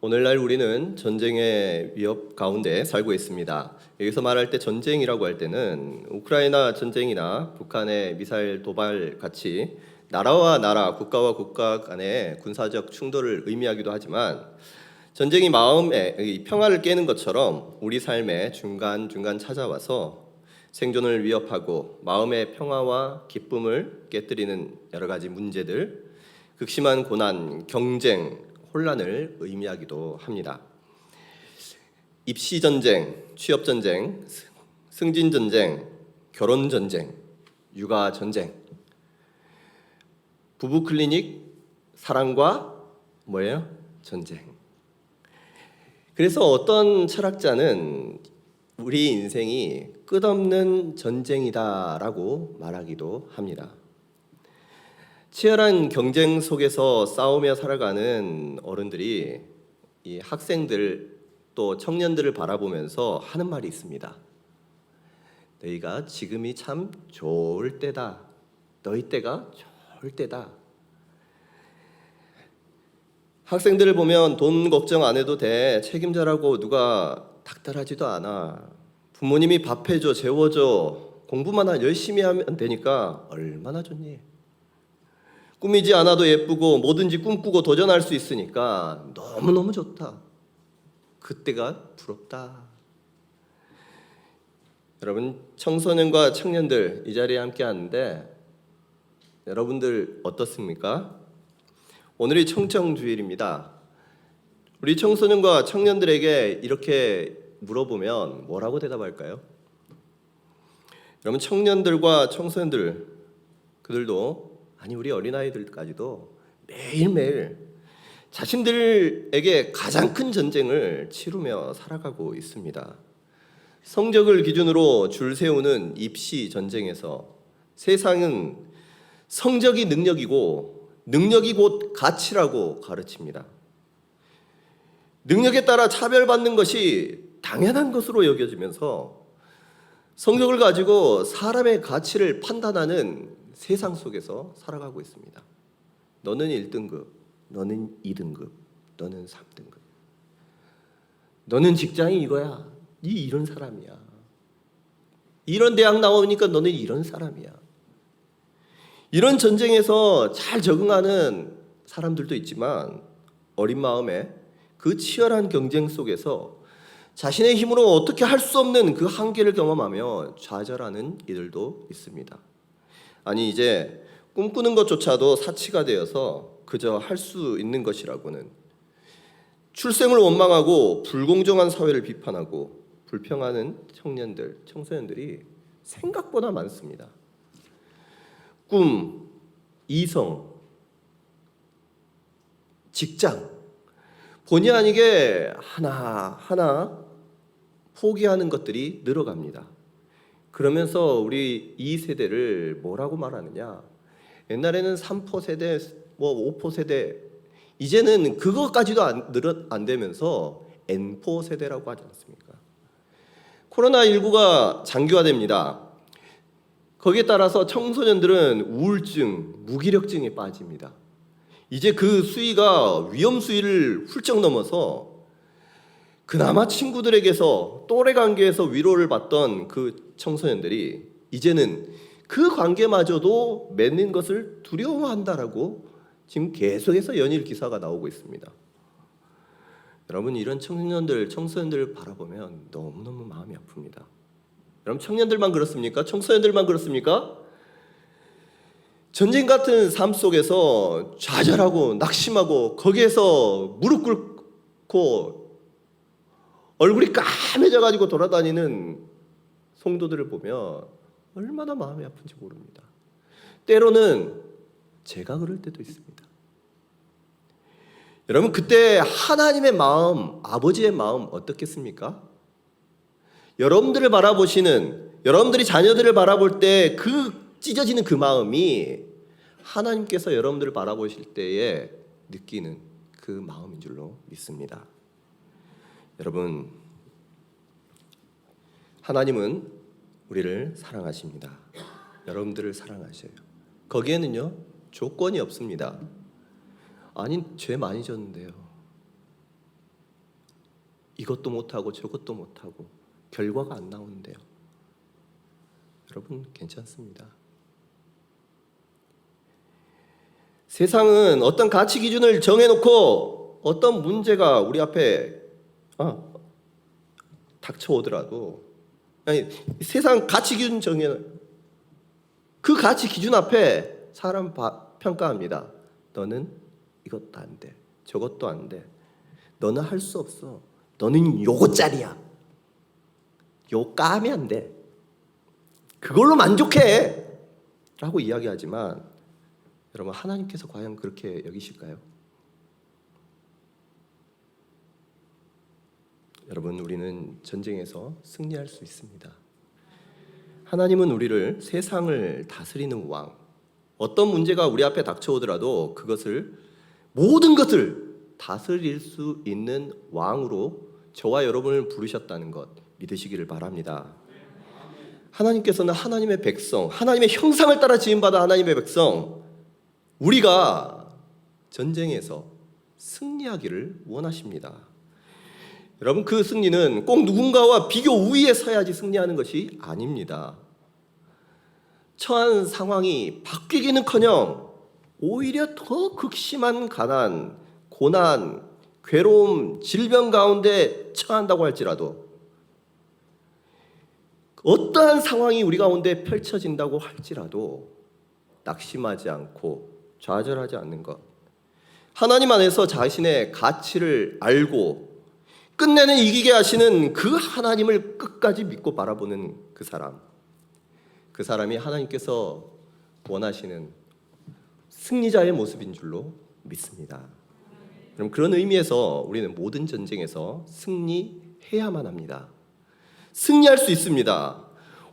오늘날 우리는 전쟁의 위협 가운데 살고 있습니다. 여기서 말할 때 전쟁이라고 할 때는 우크라이나 전쟁이나 북한의 미사일 도발 같이 나라와 나라, 국가와 국가 간의 군사적 충돌을 의미하기도 하지만 전쟁이 마음의 평화를 깨는 것처럼 우리 삶에 중간중간 찾아와서 생존을 위협하고 마음의 평화와 기쁨을 깨뜨리는 여러 가지 문제들, 극심한 고난, 경쟁, 혼란을 의미하기도 합니다. 입시전쟁, 취업전쟁, 승진전쟁, 결혼전쟁, 육아전쟁, 부부클리닉, 사랑과 뭐예요? 전쟁. 그래서 어떤 철학자는 우리 인생이 끝없는 전쟁이다라고 말하기도 합니다. 치열한 경쟁 속에서 싸우며 살아가는 어른들이 이 학생들 또 청년들을 바라보면서 하는 말이 있습니다. 너희가 지금이 참 좋을 때다. 너희 때가 좋을 때다. 학생들을 보면 돈 걱정 안 해도 돼. 책임져라고 누가 닥달하지도 않아. 부모님이 밥 해줘, 재워줘. 공부만 열심히 하면 되니까 얼마나 좋니? 꾸미지 않아도 예쁘고 뭐든지 꿈꾸고 도전할 수 있으니까 너무너무 좋다. 그때가 부럽다. 여러분, 청소년과 청년들 이 자리에 함께 하는데 여러분들 어떻습니까? 오늘이 청청주일입니다. 우리 청소년과 청년들에게 이렇게 물어보면 뭐라고 대답할까요? 여러분, 청년들과 청소년들 그들도 아니 우리 어린아이들까지도 매일매일 자신들에게 가장 큰 전쟁을 치르며 살아가고 있습니다. 성적을 기준으로 줄 세우는 입시 전쟁에서 세상은 성적이 능력이고 능력이 곧 가치라고 가르칩니다. 능력에 따라 차별받는 것이 당연한 것으로 여겨지면서 성적을 가지고 사람의 가치를 판단하는 세상 속에서 살아가고 있습니다. 너는 1등급, 너는 2등급, 너는 3등급. 너는 직장이 이거야. 네 이런 사람이야. 이런 대학 나오니까 너는 이런 사람이야. 이런 전쟁에서 잘 적응하는 사람들도 있지만 어린 마음에 그 치열한 경쟁 속에서 자신의 힘으로 어떻게 할 수 없는 그 한계를 경험하며 좌절하는 이들도 있습니다. 아니 이제 꿈꾸는 것조차도 사치가 되어서 그저 할 수 있는 것이라고는 출생을 원망하고 불공정한 사회를 비판하고 불평하는 청년들, 청소년들이 생각보다 많습니다. 꿈, 이성, 직장 본의 아니게 하나하나 포기하는 것들이 늘어갑니다. 그러면서 우리 이 세대를 뭐라고 말하느냐? 옛날에는 3포 세대, 5포 세대, 이제는 그것까지도 안 되면서 N포 세대라고 하지 않습니까? 코로나19가 장기화됩니다. 거기에 따라서 청소년들은 우울증, 무기력증에 빠집니다. 이제 그 수위가 위험 수위를 훌쩍 넘어서 그나마 친구들에게서 또래 관계에서 위로를 받던 그 청소년들이 이제는 그 관계마저도 맺는 것을 두려워한다라고 지금 계속해서 연일 기사가 나오고 있습니다. 여러분 이런 청년들, 청소년들을 바라보면 너무너무 마음이 아픕니다. 여러분 청년들만 그렇습니까? 청소년들만 그렇습니까? 전쟁 같은 삶 속에서 좌절하고 낙심하고 거기에서 무릎 꿇고 얼굴이 까매져가지고 돌아다니는 성도들을 보면 얼마나 마음이 아픈지 모릅니다. 때로는 제가 그럴 때도 있습니다. 여러분 그때 하나님의 마음, 아버지의 마음 어떻겠습니까? 여러분들을 바라보시는, 여러분들이 자녀들을 바라볼 때 그 찢어지는 그 마음이 하나님께서 여러분들을 바라보실 때에 느끼는 그 마음인 줄로 믿습니다. 여러분, 하나님은 우리를 사랑하십니다. 여러분들을 사랑하셔요. 거기에는요 조건이 없습니다. 아니 죄 많이 졌는데요. 이것도 못하고 저것도 못하고 결과가 안 나오는데요. 여러분 괜찮습니다. 세상은 어떤 가치 기준을 정해놓고 어떤 문제가 우리 앞에 닥쳐오더라도 세상 가치 기준 그 가치 기준 앞에 사람 평가합니다. 너는 이것도 안 돼, 저것도 안 돼, 너는 할 수 없어, 너는 요거짜리야, 요 까면 안 돼, 그걸로 만족해 라고 이야기하지만 여러분 하나님께서 과연 그렇게 여기실까요? 여러분 우리는 전쟁에서 승리할 수 있습니다. 하나님은 우리를 세상을 다스리는 왕, 어떤 문제가 우리 앞에 닥쳐오더라도 그것을 모든 것을 다스릴 수 있는 왕으로 저와 여러분을 부르셨다는 것 믿으시기를 바랍니다. 하나님께서는 하나님의 백성, 하나님의 형상을 따라 지음받아 하나님의 백성, 우리가 전쟁에서 승리하기를 원하십니다. 여러분 그 승리는 꼭 누군가와 비교 우위에 서야지 승리하는 것이 아닙니다. 처한 상황이 바뀌기는커녕 오히려 더 극심한 가난, 고난, 괴로움, 질병 가운데 처한다고 할지라도, 어떠한 상황이 우리 가운데 펼쳐진다고 할지라도 낙심하지 않고 좌절하지 않는 것, 하나님 안에서 자신의 가치를 알고 끝내는 이기게 하시는 그 하나님을 끝까지 믿고 바라보는 그 사람이 하나님께서 원하시는 승리자의 모습인 줄로 믿습니다. 그럼 그런 의미에서 우리는 모든 전쟁에서 승리해야만 합니다. 승리할 수 있습니다.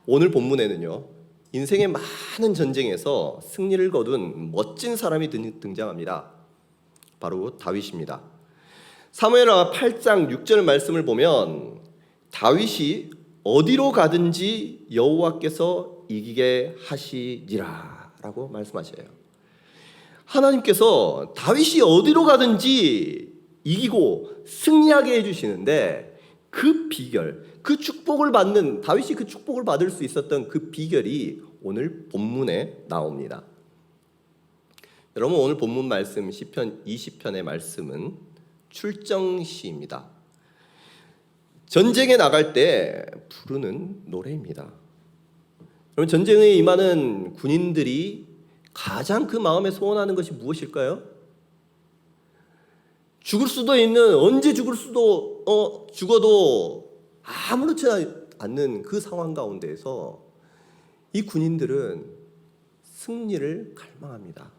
오늘 본문에는요, 인생의 많은 전쟁에서 승리를 거둔 멋진 사람이 등장합니다. 바로 다윗입니다. 사무엘하 8장 6절 말씀을 보면 다윗이 어디로 가든지 여호와께서 이기게 하시리라 라고 말씀하셔요. 하나님께서 다윗이 어디로 가든지 이기고 승리하게 해주시는데 그 비결, 그 축복을 받는, 다윗이 그 축복을 받을 수 있었던 그 비결이 오늘 본문에 나옵니다. 여러분 오늘 본문 말씀 시편 20편의 말씀은 출정시입니다. 전쟁에 나갈 때 부르는 노래입니다. 여러분 전쟁에 임하는 군인들이 가장 그 마음에 소원하는 것이 무엇일까요? 죽을 수도 있는, 언제 죽어도 아무렇지 않는 그 상황 가운데에서 이 군인들은 승리를 갈망합니다.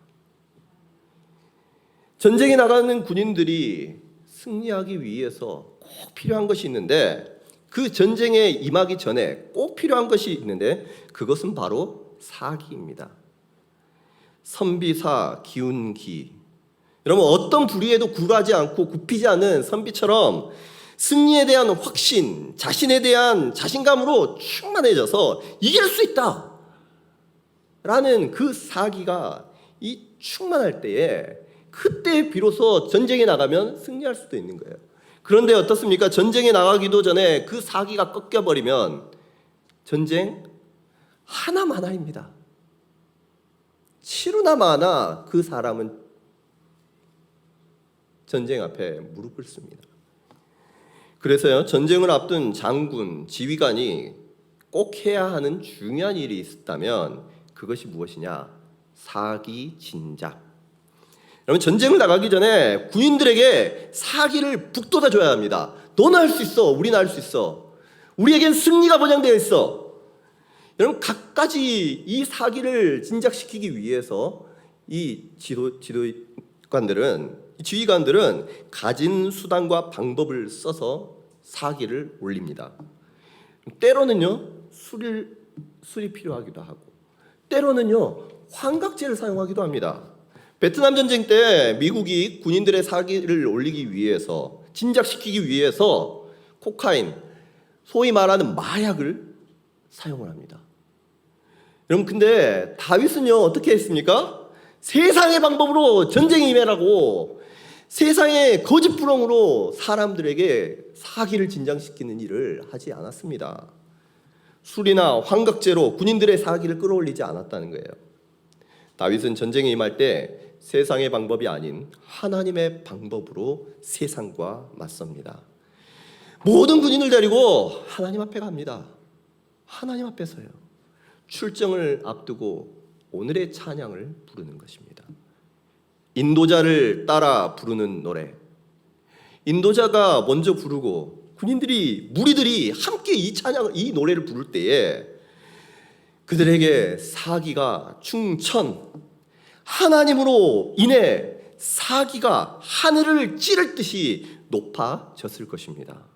전쟁에 나가는 군인들이 승리하기 위해서 꼭 필요한 것이 있는데, 그 전쟁에 임하기 전에 꼭 필요한 것이 있는데 그것은 바로 사기입니다. 선비사 기운기. 여러분 어떤 불의에도 굴하지 않고 굽히지 않는 선비처럼 승리에 대한 확신, 자신에 대한 자신감으로 충만해져서 이길 수 있다 라는 그 사기가 이 충만할 때에, 그때 비로소 전쟁에 나가면 승리할 수도 있는 거예요. 그런데 어떻습니까? 전쟁에 나가기도 전에 그 사기가 꺾여버리면 전쟁 하나마나입니다. 치루나 마나 그 사람은 전쟁 앞에 무릎 꿇습니다. 그래서요, 전쟁을 앞둔 장군, 지휘관이 꼭 해야 하는 중요한 일이 있었다면 그것이 무엇이냐? 사기 진작. 여러분 전쟁을 나가기 전에 군인들에게 사기를 북돋아 줘야 합니다. 너는 할 수 있어, 우리는 할 수 있어, 우리에겐 승리가 보장되어 있어. 여러분 갖가지 이 사기를 진작시키기 위해서 이 지휘관들은 가진 수단과 방법을 써서 사기를 올립니다. 때로는요 술이 필요하기도 하고, 때로는요 환각제를 사용하기도 합니다. 베트남 전쟁 때 미국이 군인들의 사기를 올리기 위해서, 진작시키기 위해서 코카인, 소위 말하는 마약을 사용을 합니다. 여러분 근데 다윗은요 어떻게 했습니까? 세상의 방법으로 전쟁에 임하라고 세상의 거짓부렁으로 사람들에게 사기를 진장시키는 일을 하지 않았습니다. 술이나 환각제로 군인들의 사기를 끌어올리지 않았다는 거예요. 다윗은 전쟁에 임할 때 세상의 방법이 아닌 하나님의 방법으로 세상과 맞섭니다. 모든 군인을 데리고 하나님 앞에 갑니다. 하나님 앞에 서요. 출정을 앞두고 오늘의 찬양을 부르는 것입니다. 인도자를 따라 부르는 노래. 인도자가 먼저 부르고 무리들이 함께 이 노래를 부를 때에 그들에게 사기가 충천, 하나님으로 인해 사기가 하늘을 찌를 듯이 높아졌을 것입니다.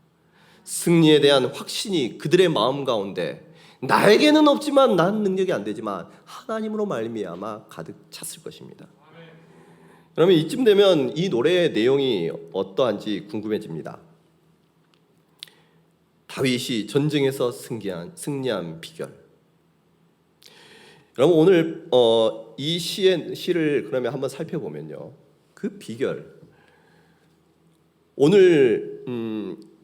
승리에 대한 확신이 그들의 마음 가운데 나에게는 없지만 난 능력이 안 되지만 하나님으로 말미암아 가득 찼을 것입니다. 그러면 이쯤 되면 이 노래의 내용이 어떠한지 궁금해집니다. 다윗이 전쟁에서 승리한 비결. 여러분 오늘 이 시를 그러면 한번 살펴보면요, 그 비결. 오늘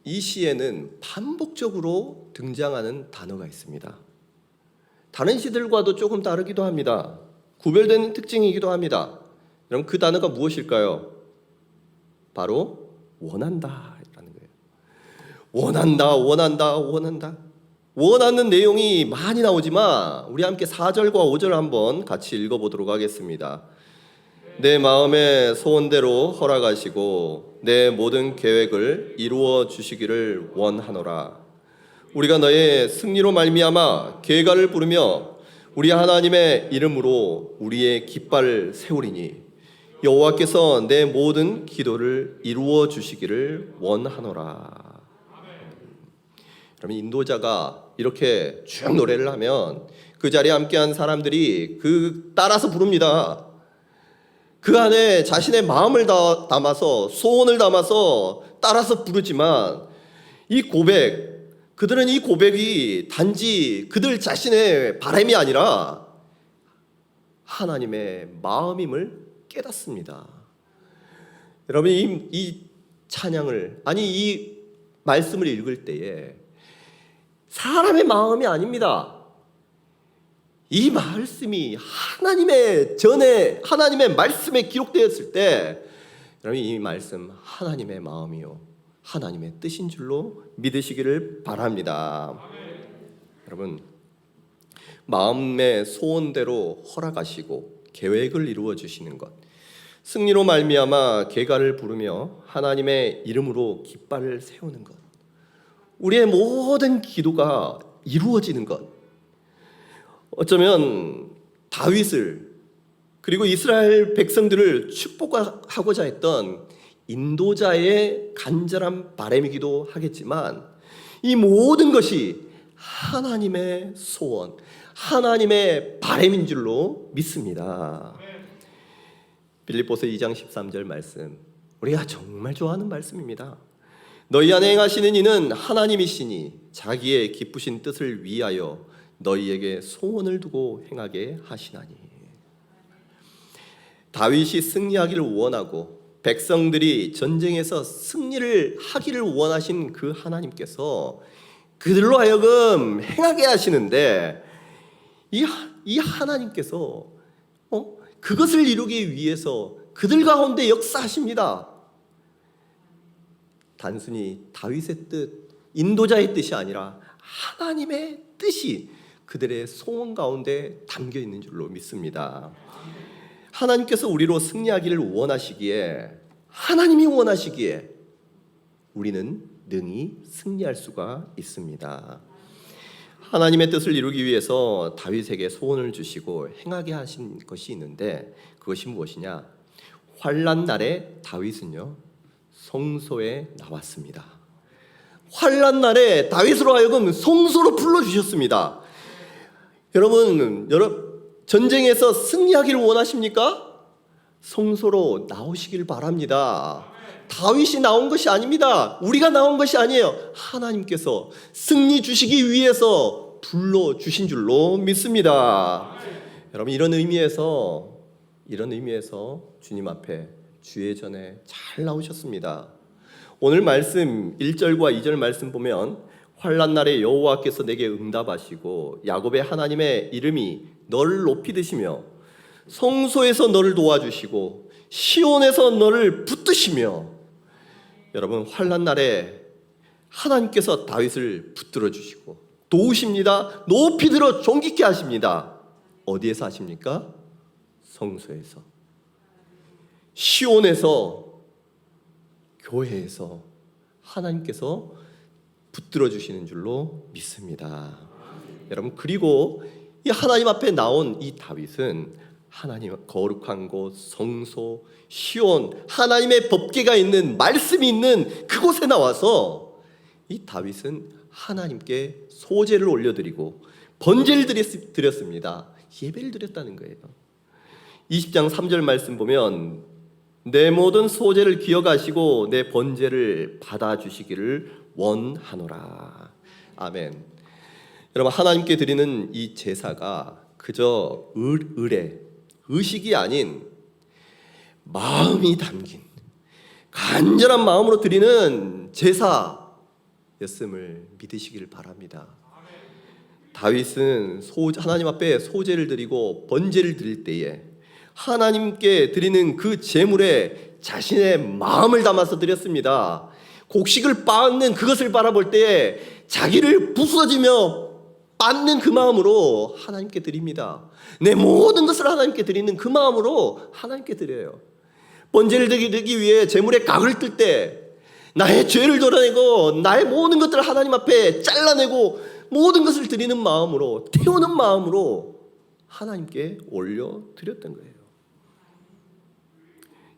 이 시에는 반복적으로 등장하는 단어가 있습니다. 다른 시들과도 조금 다르기도 합니다. 구별되는 특징이기도 합니다. 그럼 그 단어가 무엇일까요? 바로 원한다라는 거예요. 원한다. 원하는 내용이 많이 나오지만 우리 함께 4절과 5절 한번 같이 읽어보도록 하겠습니다. 내 마음의 소원대로 허락하시고 내 모든 계획을 이루어 주시기를 원하노라. 우리가 너의 승리로 말미암아 계가를 부르며 우리 하나님의 이름으로 우리의 깃발을 세우리니 여호와께서 내 모든 기도를 이루어 주시기를 원하노라. 그러면 인도자가 이렇게 쭉 노래를 하면 그 자리에 함께한 사람들이 따라서 부릅니다. 그 안에 자신의 마음을 담아서 소원을 담아서 따라서 부르지만 그들은 이 고백이 단지 그들 자신의 바람이 아니라 하나님의 마음임을 깨닫습니다. 여러분 이 찬양을 이 말씀을 읽을 때에 사람의 마음이 아닙니다. 이 말씀이 하나님의 말씀에 기록되었을 때 여러분 이 말씀 하나님의 마음이요 하나님의 뜻인 줄로 믿으시기를 바랍니다. 여러분 마음의 소원대로 허락하시고 계획을 이루어 주시는 것, 승리로 말미암아 계가를 부르며 하나님의 이름으로 깃발을 세우는 것, 우리의 모든 기도가 이루어지는 것, 어쩌면 다윗을 그리고 이스라엘 백성들을 축복하고자 했던 인도자의 간절한 바람이기도 하겠지만 이 모든 것이 하나님의 소원, 하나님의 바람인 줄로 믿습니다. 빌립보서 2장 13절 말씀, 우리가 정말 좋아하는 말씀입니다. 너희 안에 행하시는 이는 하나님이시니 자기의 기쁘신 뜻을 위하여 너희에게 소원을 두고 행하게 하시나니. 다윗이 승리하기를 원하고 백성들이 전쟁에서 승리를 하기를 원하신 그 하나님께서 그들로 하여금 행하게 하시는데 이 하나님께서 그것을 이루기 위해서 그들 가운데 역사하십니다. 단순히 다윗의 뜻, 인도자의 뜻이 아니라 하나님의 뜻이 그들의 소원 가운데 담겨 있는 줄로 믿습니다. 하나님께서 우리로 승리하기를 원하시기에, 하나님이 원하시기에 우리는 능히 승리할 수가 있습니다. 하나님의 뜻을 이루기 위해서 다윗에게 소원을 주시고 행하게 하신 것이 있는데 그것이 무엇이냐? 환난 날에 다윗은요 성소에 나왔습니다. 환난 날에 다윗으로 하여금 성소로 불러주셨습니다. 여러분 전쟁에서 승리하기를 원하십니까? 성소로 나오시길 바랍니다. 다윗이 나온 것이 아닙니다. 우리가 나온 것이 아니에요. 하나님께서 승리 주시기 위해서 불러주신 줄로 믿습니다. 여러분 이런 의미에서 주님 앞에 주의 전에 잘 나오셨습니다. 오늘 말씀 1절과 2절 말씀 보면 환난 날에 여호와께서 내게 응답하시고 야곱의 하나님의 이름이 너를 높이 드시며 성소에서 너를 도와주시고 시온에서 너를 붙드시며. 여러분, 환난 날에 하나님께서 다윗을 붙들어 주시고 도우십니다. 높이 들어 존귀케 하십니다. 어디에서 하십니까? 성소에서, 시온에서, 교회에서 하나님께서 붙들어 주시는 줄로 믿습니다. 여러분, 그리고 이 하나님 앞에 나온 이 다윗은 하나님 거룩한 곳, 성소, 시온, 하나님의 법궤가 있는, 말씀이 있는 그곳에 나와서 이 다윗은 하나님께 소제를 올려드리고 번제를 드렸습니다. 예배를 드렸다는 거예요. 20장 3절 말씀 보면 내 모든 소제를 기억하시고 내 번제를 받아주시기를 원하노라. 아멘. 여러분, 하나님께 드리는 이 제사가 그저 의식이 아닌 마음이 담긴 간절한 마음으로 드리는 제사였음을 믿으시길 바랍니다. 다윗은 하나님 앞에 소제를 드리고 번제를 드릴 때에 하나님께 드리는 그 제물에 자신의 마음을 담아서 드렸습니다. 곡식을 빻는 그것을 바라볼 때에 자기를 부서지며 빻는 그 마음으로 하나님께 드립니다. 내 모든 것을 하나님께 드리는 그 마음으로 하나님께 드려요. 번제를 드리기 위해 제물에 각을 뜰 때 나의 죄를 덜어내고 나의 모든 것들을 하나님 앞에 잘라내고 모든 것을 드리는 마음으로, 태우는 마음으로 하나님께 올려드렸던 거예요.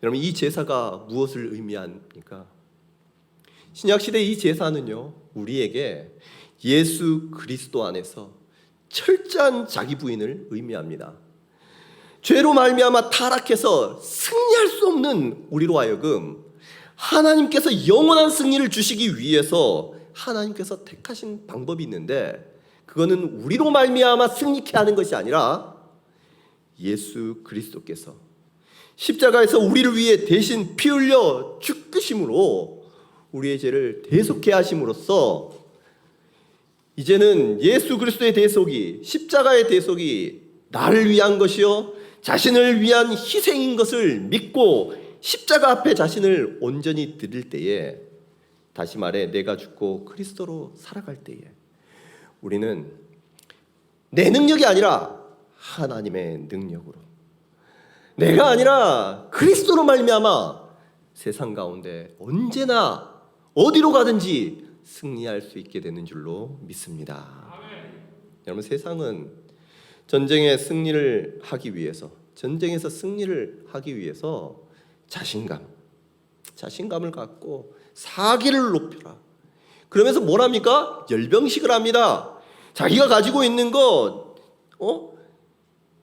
여러분, 이 제사가 무엇을 의미합니까? 신약시대 이 제사는요, 우리에게 예수 그리스도 안에서 철저한 자기 부인을 의미합니다. 죄로 말미암아 타락해서 승리할 수 없는 우리로 하여금 하나님께서 영원한 승리를 주시기 위해서 하나님께서 택하신 방법이 있는데, 그거는 우리로 말미암아 승리케 하는 것이 아니라 예수 그리스도께서 십자가에서 우리를 위해 대신 피 흘려 죽으심으로 우리의 죄를 대속케 하심으로써 이제는 예수 그리스도의 대속이, 십자가의 대속이 나를 위한 것이요 자신을 위한 희생인 것을 믿고 십자가 앞에 자신을 온전히 드릴 때에, 다시 말해 내가 죽고 그리스도로 살아갈 때에 우리는 내 능력이 아니라 하나님의 능력으로, 내가 아니라 그리스도로 말미암아 세상 가운데 언제나 어디로 가든지 승리할 수 있게 되는 줄로 믿습니다. 여러분, 세상은 전쟁의 승리를 하기 위해서, 전쟁에서 승리를 하기 위해서 자신감을 갖고 사기를 높여라. 그러면서 뭘 합니까? 열병식을 합니다. 자기가 가지고 있는 것,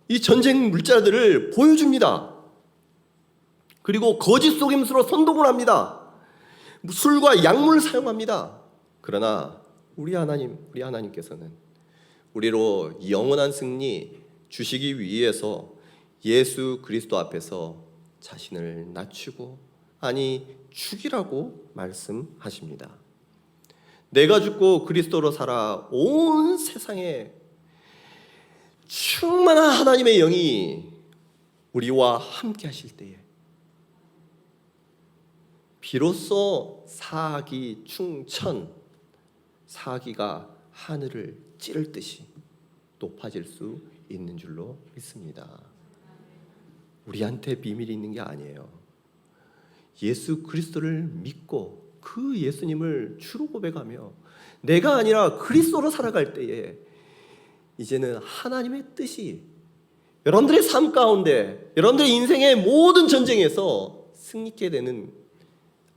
이 전쟁 물자들을 보여줍니다. 그리고 거짓 속임수로 선동을 합니다. 술과 약물을 사용합니다. 그러나 우리 하나님께서는 우리로 영원한 승리 주시기 위해서 예수 그리스도 앞에서 자신을 낮추고, 아니 죽이라고 말씀하십니다. 내가 죽고 그리스도로 살아 온 세상에 충만한 하나님의 영이 우리와 함께 하실 때에 비로소 사기 충천, 사기가 하늘을 찌를 듯이 높아질 수 있는 줄로 믿습니다. 우리한테 비밀이 있는 게 아니에요. 예수 그리스도를 믿고 그 예수님을 주로 고백하며 내가 아니라 그리스도로 살아갈 때에 이제는 하나님의 뜻이 여러분들의 삶 가운데, 여러분들의 인생의 모든 전쟁에서 승리케 되는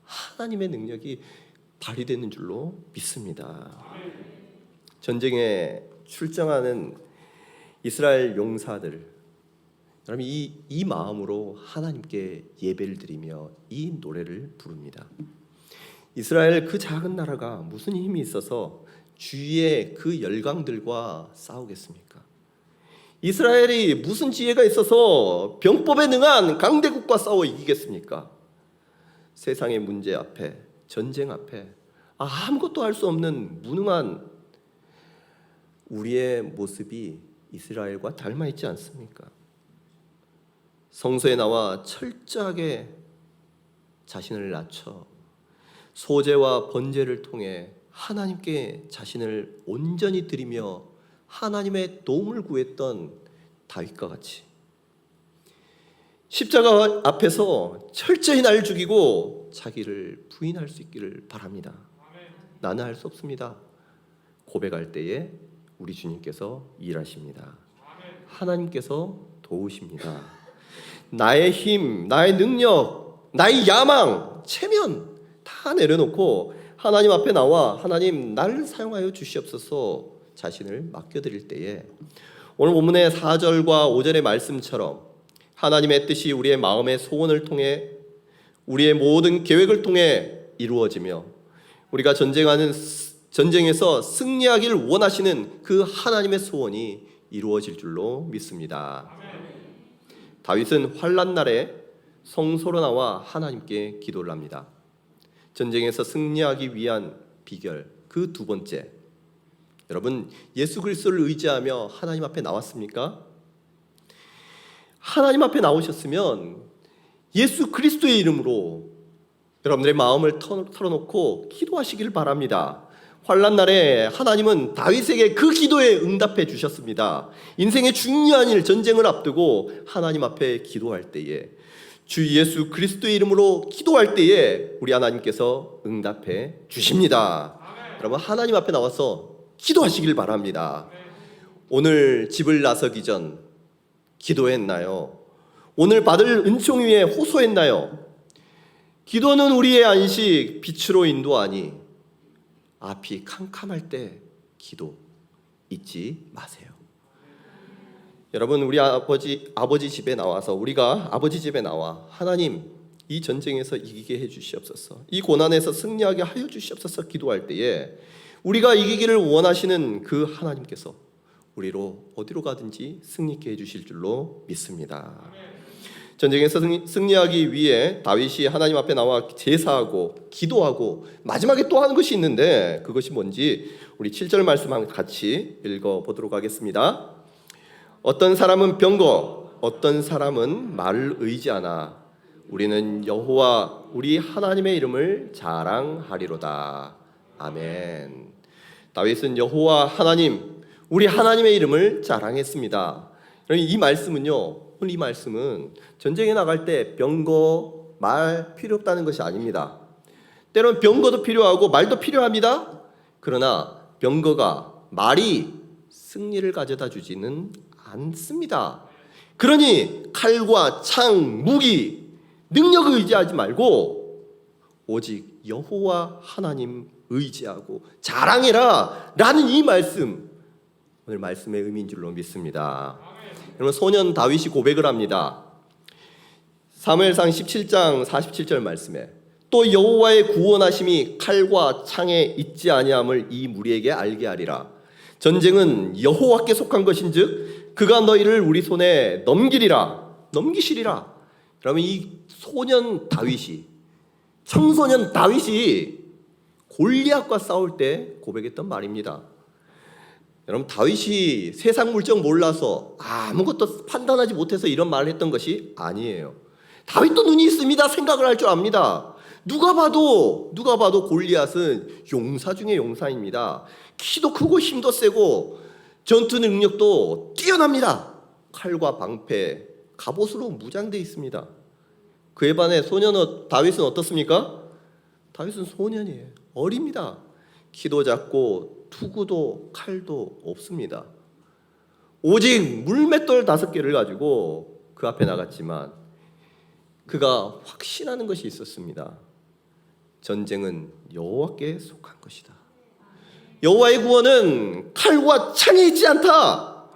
하나님의 능력이 발휘되는 줄로 믿습니다. 전쟁에 출정하는 이스라엘 용사들, 여러분 이 마음으로 하나님께 예배를 드리며 이 노래를 부릅니다. 이스라엘 그 작은 나라가 무슨 힘이 있어서 주위의 그 열강들과 싸우겠습니까? 이스라엘이 무슨 지혜가 있어서 병법에 능한 강대국과 싸워 이기겠습니까? 세상의 문제 앞에, 전쟁 앞에 아무것도 할 수 없는 무능한 우리의 모습이 이스라엘과 닮아 있지 않습니까? 성소에 나와 철저하게 자신을 낮춰 소제와 번제를 통해 하나님께 자신을 온전히 드리며 하나님의 도움을 구했던 다윗과 같이 십자가 앞에서 철저히 날 죽이고 자기를 부인할 수 있기를 바랍니다. 나는 할 수 없습니다. 고백할 때에 우리 주님께서 일하십니다. 하나님께서 도우십니다. 나의 힘, 나의 능력, 나의 야망, 체면 다 내려놓고 하나님 앞에 나와 하나님 나를 사용하여 주시옵소서 자신을 맡겨드릴 때에 오늘 본문의 4절과 5절의 말씀처럼 하나님의 뜻이 우리의 마음의 소원을 통해 우리의 모든 계획을 통해 이루어지며 우리가 전쟁에서 승리하기를 원하시는 그 하나님의 소원이 이루어질 줄로 믿습니다. 다윗은 환난 날에 성소로 나와 하나님께 기도를 합니다. 전쟁에서 승리하기 위한 비결 그 두 번째, 여러분 예수 그리스도를 의지하며 하나님 앞에 나왔습니까? 하나님 앞에 나오셨으면 예수 그리스도의 이름으로 여러분들의 마음을 털어놓고 기도하시길 바랍니다. 환난 날에 하나님은 다윗에게 그 기도에 응답해 주셨습니다. 인생의 중요한 일, 전쟁을 앞두고 하나님 앞에 기도할 때에 주 예수 그리스도의 이름으로 기도할 때에 우리 하나님께서 응답해 주십니다. 여러분 하나님 앞에 나와서 기도하시길 바랍니다. 오늘 집을 나서기 전 기도했나요? 오늘 받을 은총 위에 호소했나요? 기도는 우리의 안식, 빛으로 인도하니 앞이 캄캄할 때 기도 잊지 마세요. 여러분 우리 아버지 집에 나와서 우리가 아버지 집에 나와 하나님 이 전쟁에서 이기게 해 주시옵소서, 이 고난에서 승리하게 하여 주시옵소서 기도할 때에 우리가 이기기를 원하시는 그 하나님께서 우리로 어디로 가든지 승리케 해 주실 줄로 믿습니다. 전쟁에서 승리하기 위해 다윗이 하나님 앞에 나와 제사하고 기도하고 마지막에 또 하는 것이 있는데 그것이 뭔지 우리 7절 말씀 같이 읽어보도록 하겠습니다. 어떤 사람은 병거, 어떤 사람은 말을 의지하나 우리는 여호와 우리 하나님의 이름을 자랑하리로다. 아멘. 다윗은 여호와 하나님, 우리 하나님의 이름을 자랑했습니다. 이 말씀은요, 이 말씀은 전쟁에 나갈 때 병거, 말 필요 없다는 것이 아닙니다. 때로는 병거도 필요하고 말도 필요합니다. 그러나 병거가, 말이 승리를 가져다 주지는 않습니다. 그러니 칼과 창, 무기, 능력을 의지하지 말고 오직 여호와 하나님 의지하고 자랑해라 라는 이 말씀, 오늘 말씀의 의미인 줄로 믿습니다. 여러분 소년 다윗이 고백을 합니다. 사무엘상 17장 47절 말씀에 또 여호와의 구원하심이 칼과 창에 있지 아니함을 이 무리에게 알게 하리라. 전쟁은 여호와께 속한 것인즉 그가 너희를 우리 손에 넘기시리라. 그러면 이 소년 다윗이, 청소년 다윗이 골리앗과 싸울 때 고백했던 말입니다. 여러분 다윗이 세상 물정 몰라서 아무것도 판단하지 못해서 이런 말을 했던 것이 아니에요. 다윗도 눈이 있습니다. 생각을 할 줄 압니다. 누가 봐도 골리앗은 용사 중에 용사입니다. 키도 크고 힘도 세고 전투 능력도 뛰어납니다. 칼과 방패, 갑옷으로 무장되어 있습니다. 그에 반해 다윗은 어떻습니까? 다윗은 소년이에요. 어립니다. 키도 작고 투구도 칼도 없습니다. 오직 물맷돌 5개를 가지고 그 앞에 나갔지만 그가 확신하는 것이 있었습니다. 전쟁은 여호와께 속한 것이다. 여호와의 구원은 칼과 창에 있지 않다.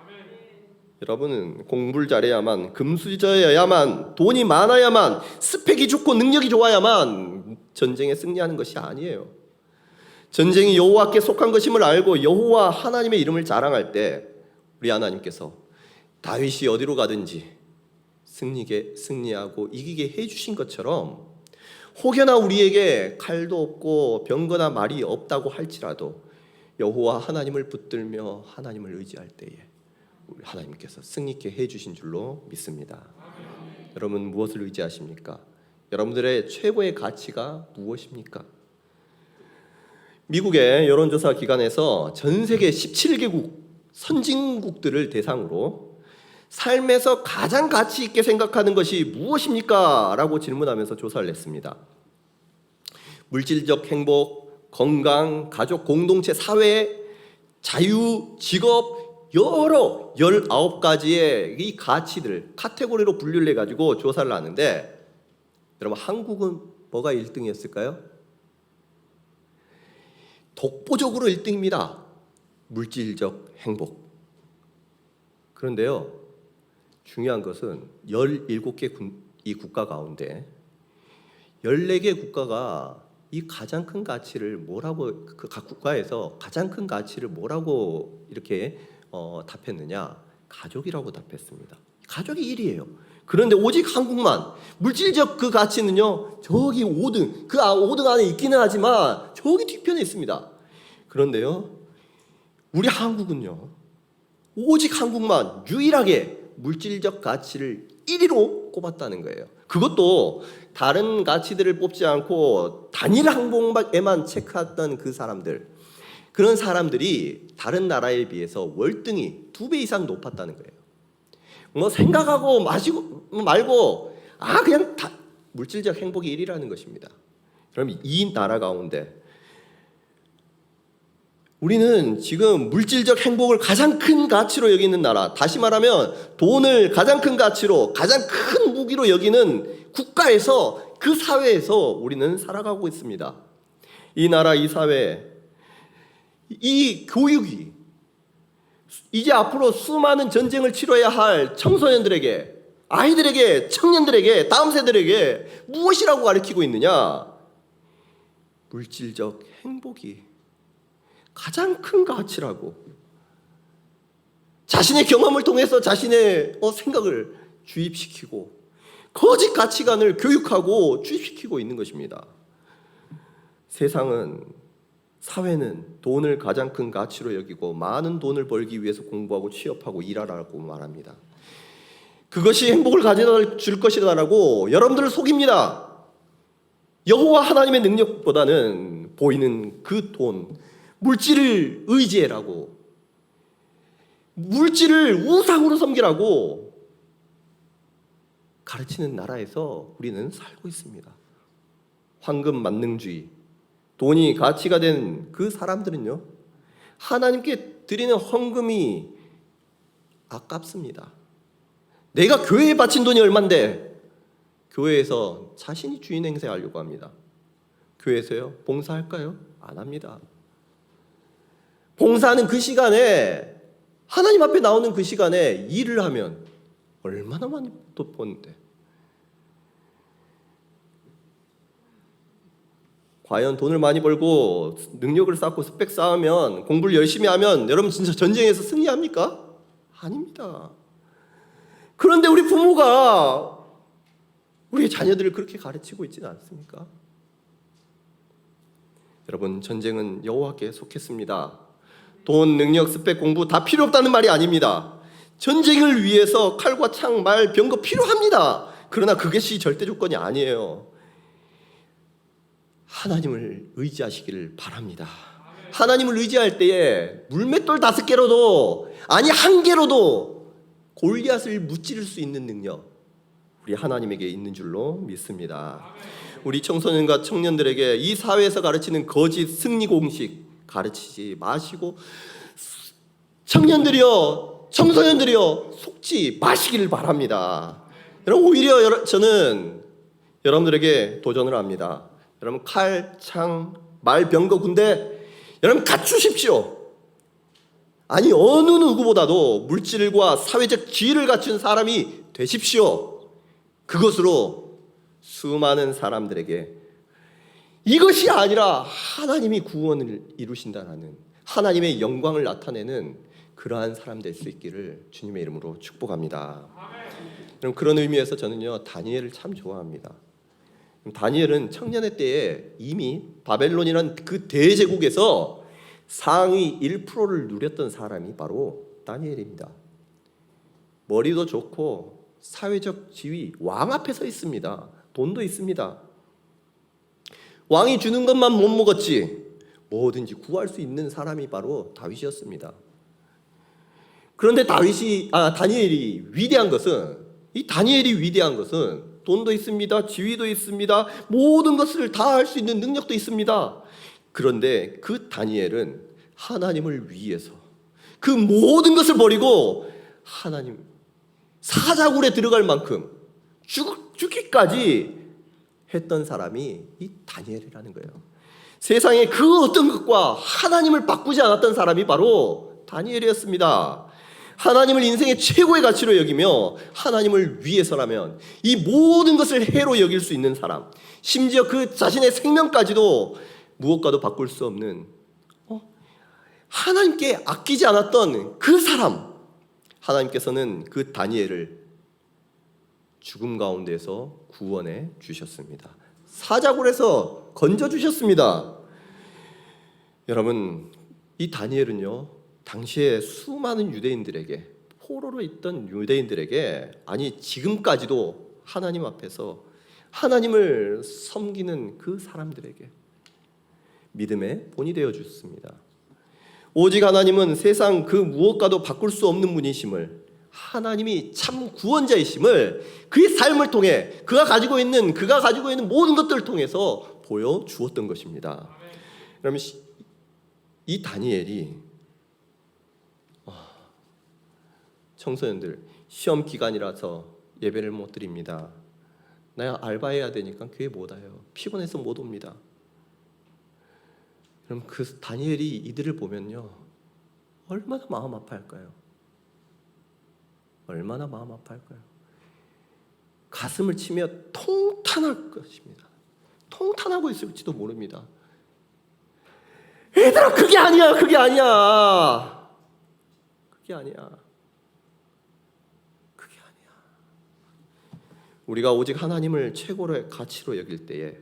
여러분은 공부를 잘해야만, 금수저여야만, 돈이 많아야만, 스펙이 좋고 능력이 좋아야만 전쟁에 승리하는 것이 아니에요. 전쟁이 여호와께 속한 것임을 알고 여호와 하나님의 이름을 자랑할 때 우리 하나님께서 다윗이 어디로 가든지 승리하고 이기게 해주신 것처럼 혹여나 우리에게 칼도 없고 병거나 말이 없다고 할지라도 여호와 하나님을 붙들며 하나님을 의지할 때에 우리 하나님께서 승리케 해주신 줄로 믿습니다. 여러분 무엇을 의지하십니까? 여러분들의 최고의 가치가 무엇입니까? 미국의 여론조사 기관에서 전 세계 17개국 선진국들을 대상으로 삶에서 가장 가치 있게 생각하는 것이 무엇입니까? 라고 질문하면서 조사를 했습니다. 물질적 행복, 건강, 가족, 공동체, 사회, 자유, 직업, 여러 19가지의 이 가치들 카테고리로 분류를 해가지고 조사를 하는데 여러분 한국은 뭐가 1등이었을까요? 독보적으로 1등입니다. 물질적 행복. 그런데요, 중요한 것은 17개 이 국가 가운데 14개 국가가 이 가장 큰 가치를 뭐라고 그 각 국가에서 가장 큰 가치를 뭐라고 이렇게 답했느냐? 가족이라고 답했습니다. 가족이 1위예요. 그런데 오직 한국만 물질적 그 가치는요 저기 5등 그 5등 안에 있기는 하지만 저기 뒤편에 있습니다. 그런데요 우리 한국은요 오직 한국만 유일하게 물질적 가치를 1위로 꼽았다는 거예요. 그것도 다른 가치들을 뽑지 않고 단일 항목에만 체크했던 그 사람들, 그런 사람들이 다른 나라에 비해서 월등히 2배 이상 높았다는 거예요. 뭐 생각하고 마시고 말고 그냥 다 물질적 행복이 1위라는 것입니다. 그럼 이 나라 가운데 우리는 지금 물질적 행복을 가장 큰 가치로 여기는 나라, 다시 말하면 돈을 가장 큰 가치로 가장 큰 무기로 여기는 국가에서 그 사회에서 우리는 살아가고 있습니다. 이 나라, 이 사회, 이 교육이 이제 앞으로 수많은 전쟁을 치러야 할 청소년들에게, 아이들에게, 청년들에게, 다음 세대들에게 무엇이라고 가르치고 있느냐? 물질적 행복이 가장 큰 가치라고. 자신의 경험을 통해서 자신의 생각을 주입시키고 거짓 가치관을 교육하고 주입시키고 있는 것입니다. 세상은, 사회는 돈을 가장 큰 가치로 여기고 많은 돈을 벌기 위해서 공부하고 취업하고 일하라고 말합니다. 그것이 행복을 가져다 줄 것이라고 여러분들을 속입니다. 여호와 하나님의 능력보다는 보이는 그 돈, 물질을 의지해라고, 물질을 우상으로 섬기라고 가르치는 나라에서 우리는 살고 있습니다. 황금 만능주의, 돈이 가치가 된 그 사람들은요 하나님께 드리는 헌금이 아깝습니다. 내가 교회에 바친 돈이 얼만데 교회에서 자신이 주인 행세하려고 합니다. 교회에서요 봉사할까요? 안 합니다. 봉사하는 그 시간에, 하나님 앞에 나오는 그 시간에 일을 하면 얼마나 많이 돈 버는데. 과연 돈을 많이 벌고 능력을 쌓고 스펙 쌓으면, 공부를 열심히 하면 여러분 진짜 전쟁에서 승리합니까? 아닙니다. 그런데 우리 부모가 우리 자녀들을 그렇게 가르치고 있지는 않습니까? 여러분, 전쟁은 여호와께 속했습니다. 돈, 능력, 스펙, 공부 다 필요 없다는 말이 아닙니다. 전쟁을 위해서 칼과 창, 말, 병거 필요합니다. 그러나 그것이 절대 조건이 아니에요. 하나님을 의지하시기를 바랍니다. 하나님을 의지할 때에 물맷돌 5개로도, 아니 1개로도 골리앗을 무찌를 수 있는 능력, 우리 하나님에게 있는 줄로 믿습니다. 우리 청소년과 청년들에게 이 사회에서 가르치는 거짓 승리 공식 가르치지 마시고, 청년들이여, 청소년들이여 속지 마시기를 바랍니다. 여러분, 오히려 저는 여러분들에게 도전을 합니다. 여러분, 칼, 창, 말, 병거, 군대 여러분 갖추십시오. 아니 어느 누구보다도 물질과 사회적 지위를 갖춘 사람이 되십시오. 그것으로 수많은 사람들에게 이것이 아니라 하나님이 구원을 이루신다는, 하나님의 영광을 나타내는 그러한 사람 될 수 있기를 주님의 이름으로 축복합니다. 그럼 그런 의미에서 저는요 다니엘을 참 좋아합니다. 다니엘은 청년의 때에 이미 바벨론이란 그 대제국에서 상위 1%를 누렸던 사람이 바로 다니엘입니다. 머리도 좋고 사회적 지위, 왕 앞에 서 있습니다. 돈도 있습니다. 왕이 주는 것만 못 먹었지 뭐든지 구할 수 있는 사람이 바로 다윗이었습니다. 그런데 다니엘이 위대한 것은 돈도 있습니다. 지위도 있습니다. 모든 것을 다 할 수 있는 능력도 있습니다. 그런데 그 다니엘은 하나님을 위해서 그 모든 것을 버리고 하나님 사자굴에 들어갈 만큼 죽기까지 했던 사람이 이 다니엘이라는 거예요. 세상에 그 어떤 것과 하나님을 바꾸지 않았던 사람이 바로 다니엘이었습니다. 하나님을 인생의 최고의 가치로 여기며 하나님을 위해서라면 이 모든 것을 해로 여길 수 있는 사람, 심지어 그 자신의 생명까지도 무엇과도 바꿀 수 없는 하나님께 아끼지 않았던 그 사람, 하나님께서는 그 다니엘을 죽음 가운데서 구원해 주셨습니다. 사자굴에서 건져 주셨습니다. 여러분, 이 다니엘은요 당시에 수많은 유대인들에게, 포로로 있던 유대인들에게, 아니 지금까지도 하나님 앞에서 하나님을 섬기는 그 사람들에게 믿음의 본이 되어 주셨습니다. 오직 하나님은 세상 그 무엇과도 바꿀 수 없는 분이심을, 하나님이 참 구원자이심을 그의 삶을 통해 그가 가지고 있는 모든 것들을 통해서 보여주었던 것입니다. 그러면 이 다니엘이 청소년들 시험 기간이라서 예배를 못 드립니다. 나 알바해야 되니까 교회 못 와요. 피곤해서 못 옵니다. 그럼 그 다니엘이 이들을 보면요 얼마나 마음 아파할까요? 얼마나 마음 아파할까요? 가슴을 치며 통탄할 것입니다. 통탄하고 있을지도 모릅니다. 얘들아 그게 아니야. 우리가 오직 하나님을 최고의 가치로 여길 때에,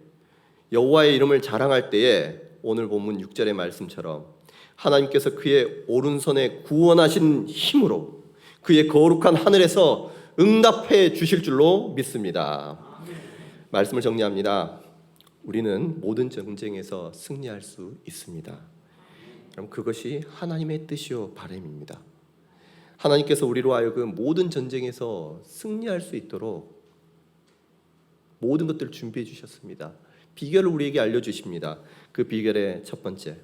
여호와의 이름을 자랑할 때에, 오늘 본문 6절의 말씀처럼 하나님께서 그의 오른손에 구원하신 힘으로 그의 거룩한 하늘에서 응답해 주실 줄로 믿습니다. 말씀을 정리합니다. 우리는 모든 전쟁에서 승리할 수 있습니다. 그럼 그것이 하나님의 뜻이요 바람입니다. 하나님께서 우리로 하여금 모든 전쟁에서 승리할 수 있도록 모든 것들을 준비해 주셨습니다. 비결을 우리에게 알려주십니다. 그 비결의 첫 번째,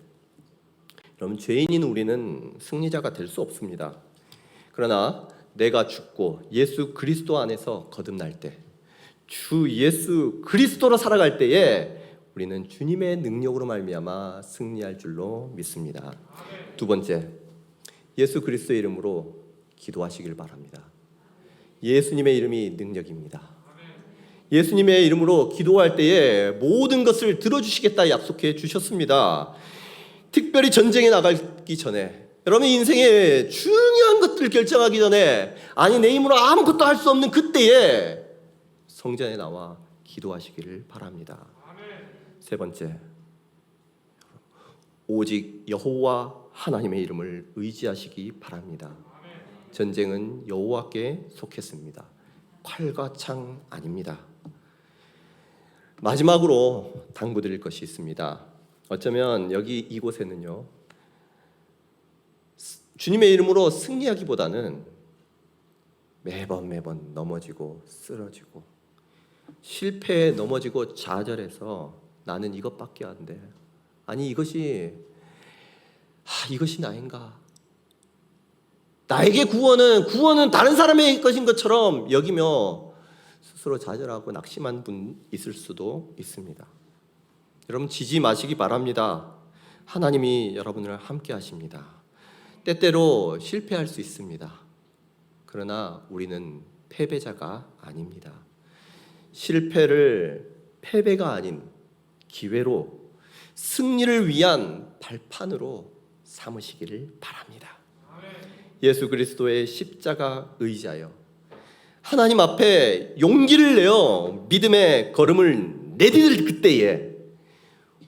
여러분 죄인인 우리는 승리자가 될 수 없습니다. 그러나 내가 죽고 예수 그리스도 안에서 거듭날 때, 주 예수 그리스도로 살아갈 때에 우리는 주님의 능력으로 말미암아 승리할 줄로 믿습니다. 두 번째, 예수 그리스도의 이름으로 기도하시길 바랍니다. 예수님의 이름이 능력입니다. 예수님의 이름으로 기도할 때에 모든 것을 들어주시겠다 약속해 주셨습니다. 특별히 전쟁에 나가기 전에, 여러분 인생의 중요한 것들을 결정하기 전에, 아니 내 힘으로 아무것도 할 수 없는 그때에 성전에 나와 기도하시기를 바랍니다. 세 번째, 오직 여호와 하나님의 이름을 의지하시기 바랍니다. 전쟁은 여호와께 속했습니다. 칼과 창 아닙니다. 마지막으로 당부드릴 것이 있습니다. 어쩌면 여기 이곳에는요 주님의 이름으로 승리하기보다는 매번 넘어지고 쓰러지고 실패에 넘어지고 좌절해서 나는 이것밖에 안 돼. 아니 이것이 나인가? 나에게 구원은 다른 사람의 것인 것처럼 여기며 스스로 좌절하고 낙심한 분 있을 수도 있습니다. 여러분 지지 마시기 바랍니다. 하나님이 여러분을 함께 하십니다. 때때로 실패할 수 있습니다. 그러나 우리는 패배자가 아닙니다. 실패를 패배가 아닌 기회로, 승리를 위한 발판으로 삼으시기를 바랍니다. 예수 그리스도의 십자가 의지하여 하나님 앞에 용기를 내어 믿음의 걸음을 내디딜 그때에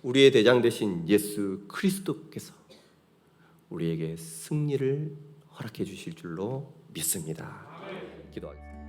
우리의 대장 되신 예수 그리스도께서 우리에게 승리를 허락해 주실 줄로 믿습니다. 기도하겠습니다.